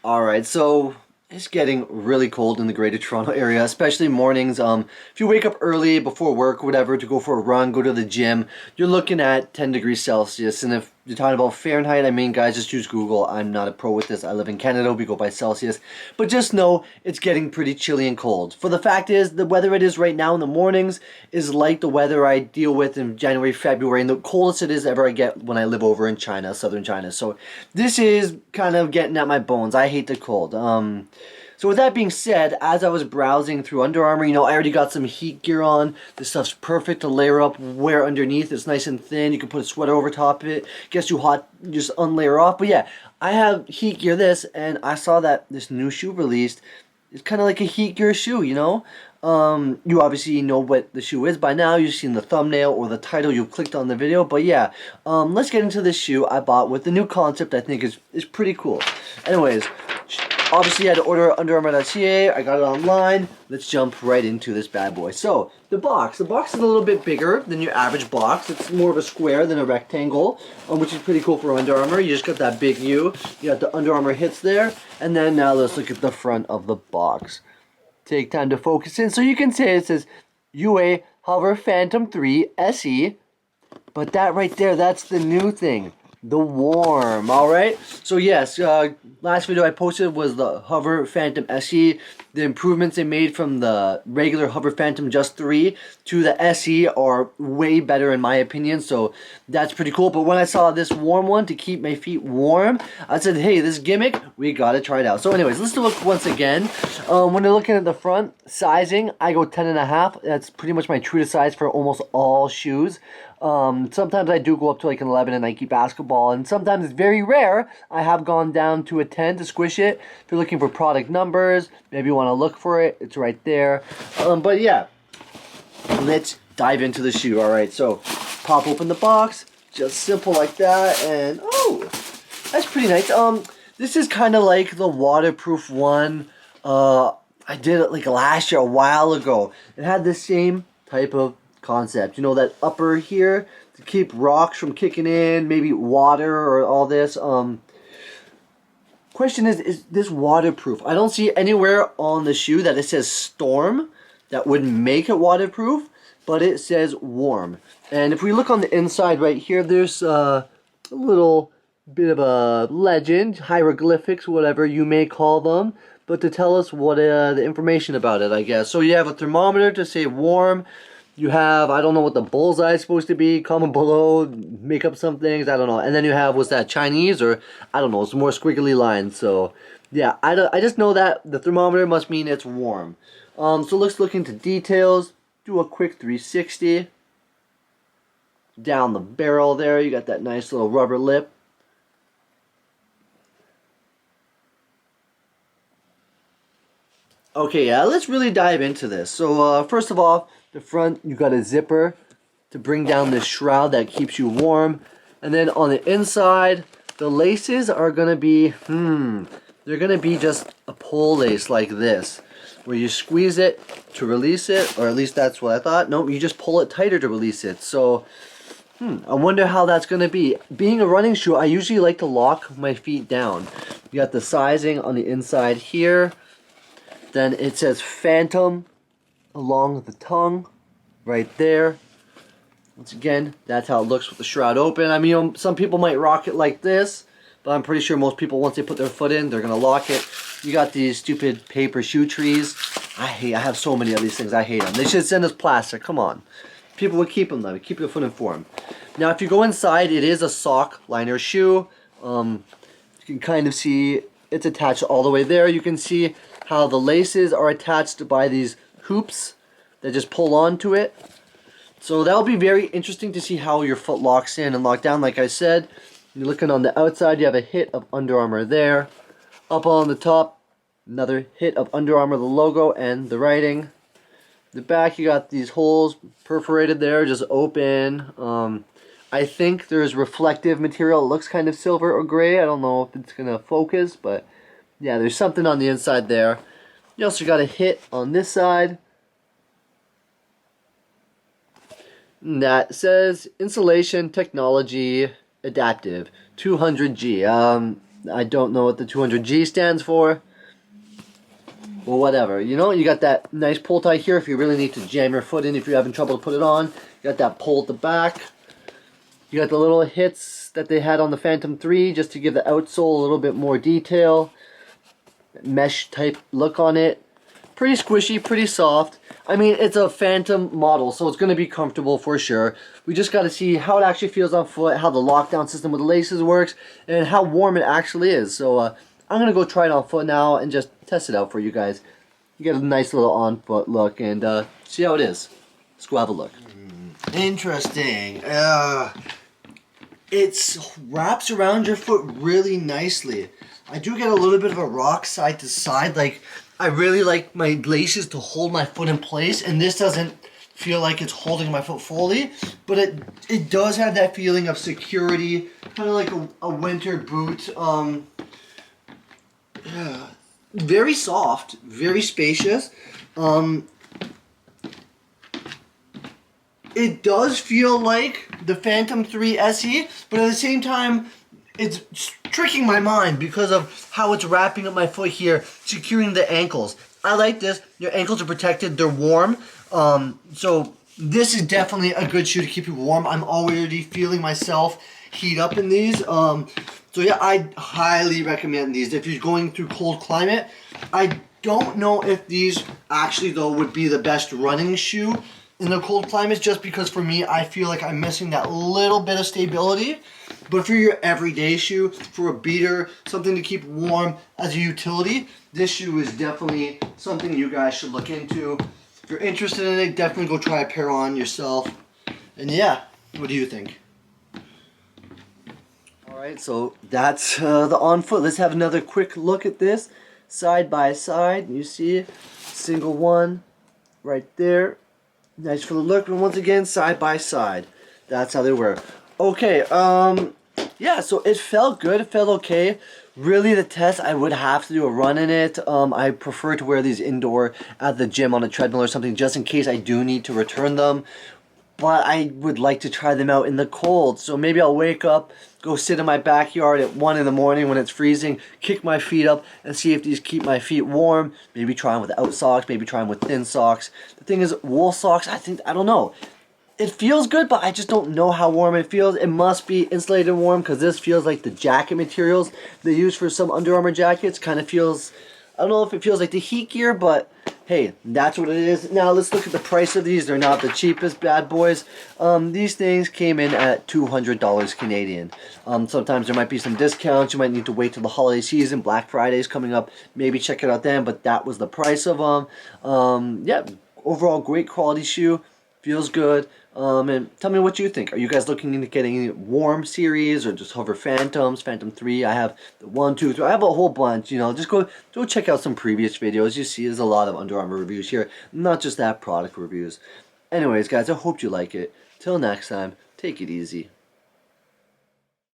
Alright, so it's getting really cold in the Greater Toronto area, especially mornings. If you wake up early before work, whatever, to go for a run, go to the gym, you're looking at 10 degrees Celsius. And if you're talking about Fahrenheit, I mean, guys, just use Google. I'm not a pro with this. I live in Canada. We go by Celsius. But just know it's getting pretty chilly and cold. For the fact is, the weather it is right now in the mornings is like the weather I deal with in January, February, and the coldest it is ever I get when I live over in China, southern China. So this is kind of getting at my bones. I hate the cold. So with that being said, as I was browsing through Under Armour, I already got some heat gear on. This stuff's perfect to layer up, wear underneath. It's nice and thin. You can put a sweater over top of it. Gets too hot, just unlayer off. But yeah, I have heat gear this, and I saw that this new shoe released. It's kind of like a heat gear shoe. You obviously know what the shoe is by now. You've seen the thumbnail or the title. You clicked on the video. But yeah, let's get into this shoe I bought with the new concept. I think is pretty cool. Anyways, obviously, I had to order it underarmour.ca. I got it online. Let's jump right into this bad boy. So, the box. The box is a little bit bigger than your average box. It's more of a square than a rectangle, which is pretty cool for Under Armour. You just got that big U. You got the Under Armour hits there. And then now let's look at the front of the box. Take time to focus in. So you can say it says UA HOVR Phantom 3 SE. But that right there, that's the new thing. The warm, alright? So yes, last video I posted was the HOVR Phantom SE. The improvements they made from the regular HOVR Phantom Just 3 to the SE are way better in my opinion, so that's pretty cool. But when I saw this warm one to keep my feet warm, I said, hey, this gimmick, we gotta try it out. So anyways, let's look once again. When you're looking at the front, sizing, I go 10.5. That's pretty much my true to size for almost all shoes. Sometimes I do go up to like an 11 in Nike basketball, and sometimes it's very rare I have gone down to a 10 to squish it. If you're looking for product numbers, maybe you want to look for it, it's right there. But yeah, let's dive into the shoe. Alright, so pop open the box, just simple like that, and oh, that's pretty nice. This is kind of like the waterproof one. I did it like last year, a while ago. It had the same type of concept. That upper here to keep rocks from kicking in, maybe water or all this. Question is this waterproof? I don't see anywhere on the shoe that it says storm that would make it waterproof, but it says warm. And if we look on the inside right here, there's a little bit of a legend, hieroglyphics, whatever you may call them, but to tell us what the information about it, I guess. So you have a thermometer to say warm. You have, I don't know what the bullseye is supposed to be, comment below, make up some things, I don't know. And then you have, what's that, Chinese, or, I don't know, it's more squiggly lines, so, yeah, I just know that the thermometer must mean it's warm. So let's look into details, do a quick 360, down the barrel there, you got that nice little rubber lip. Okay, yeah, let's really dive into this. So, first of all, the front, you got a zipper to bring down this shroud that keeps you warm. And then on the inside, the laces are going to be, they're going to be just a pull lace like this, where you squeeze it to release it, or at least that's what I thought. Nope, you just pull it tighter to release it. So, I wonder how that's going to be. Being a running shoe, I usually like to lock my feet down. You got the sizing on the inside here. Then it says Phantom along the tongue right there. Once again, that's how it looks with the shroud open. I mean, some people might rock it like this, but I'm pretty sure most people, once they put their foot in, they're going to lock it. You got these stupid paper shoe trees. I have so many of these things. I hate them. They should send us plastic. Come on. People would keep them though. Keep your foot informed. Now, if you go inside, it is a sock liner shoe. You can kind of see it's attached all the way there. You can see how the laces are attached by these hoops that just pull onto it. So that'll be very interesting to see how your foot locks in and lock down. Like I said, you're looking on the outside, you have a hit of Under Armour there. Up on the top, another hit of Under Armour, the logo and the writing. The back, you got these holes perforated there, just open. I think there's reflective material. It looks kind of silver or gray. I don't know if it's going to focus, but yeah, there's something on the inside there. You also got a hit on this side. That says Insulation Technology Adaptive 200G. I don't know what the 200G stands for. Well, whatever. You know, you got that nice pull tie here if you really need to jam your foot in if you're having trouble to put it on. You got that pull at the back. You got the little hits that they had on the Phantom 3 just to give the outsole a little bit more detail. Mesh type look on it. Pretty squishy, pretty soft. I mean, it's a Phantom model, so it's going to be comfortable for sure. We just got to see how it actually feels on foot, how the lockdown system with the laces works, and how warm it actually is. So I'm going to go try it on foot now and just test it out for you guys. You get a nice little on foot look and see how it is. Let's go have a look. Interesting. It wraps around your foot really nicely. I do get a little bit of a rock side to side. Like, I really like my laces to hold my foot in place, and this doesn't feel like it's holding my foot fully, but it does have that feeling of security, kind of like a winter boot. Yeah, very soft, very spacious. It does feel like the Phantom 3 SE, but at the same time, it's tricking my mind because of how it's wrapping up my foot here, securing the ankles. I like this. Your ankles are protected. They're warm. So this is definitely a good shoe to keep you warm. I'm already feeling myself heat up in these. So yeah, I highly recommend these. If you're going through cold climate, I don't know if these actually, though, would be the best running shoe in the cold climates, just because for me, I feel like I'm missing that little bit of stability. But for your everyday shoe, for a beater, something to keep warm as a utility, this shoe is definitely something you guys should look into. If you're interested in it, definitely go try a pair on yourself. And yeah, what do you think? Alright, so that's the on foot. Let's have another quick look at this. Side by side, you see it, single one right there. Nice for the look, and once again, side by side. That's how they were. Okay, yeah, so it felt good, it felt okay. Really, the test, I would have to do a run in it. I prefer to wear these indoor at the gym on a treadmill or something, just in case I do need to return them. But I would like to try them out in the cold. So maybe I'll wake up, go sit in my backyard at 1 in the morning when it's freezing, kick my feet up, and see if these keep my feet warm. Maybe try them without socks, maybe try them with thin socks. The thing is, wool socks, I don't know. It feels good, but I just don't know how warm it feels. It must be insulated warm, because this feels like the jacket materials they use for some Under Armour jackets. Kind of feels, I don't know if it feels like the heat gear, but hey, that's what it is. Now let's look at the price of these. They're not the cheapest bad boys. These things came in at $200 Canadian. Sometimes there might be some discounts. You might need to wait till the holiday season. Black Friday's coming up. Maybe check it out then, but that was the price of them. Yeah, overall great quality shoe. Feels good. And tell me what you think. Are you guys looking into getting any warm series or just HOVR Phantoms, Phantom 3? I have the 1, 2, 3. I have a whole bunch, you know. Just go check out some previous videos. You see there's a lot of Under Armour reviews here, not just that product reviews. Anyways, guys, I hope you like it. Till next time, take it easy.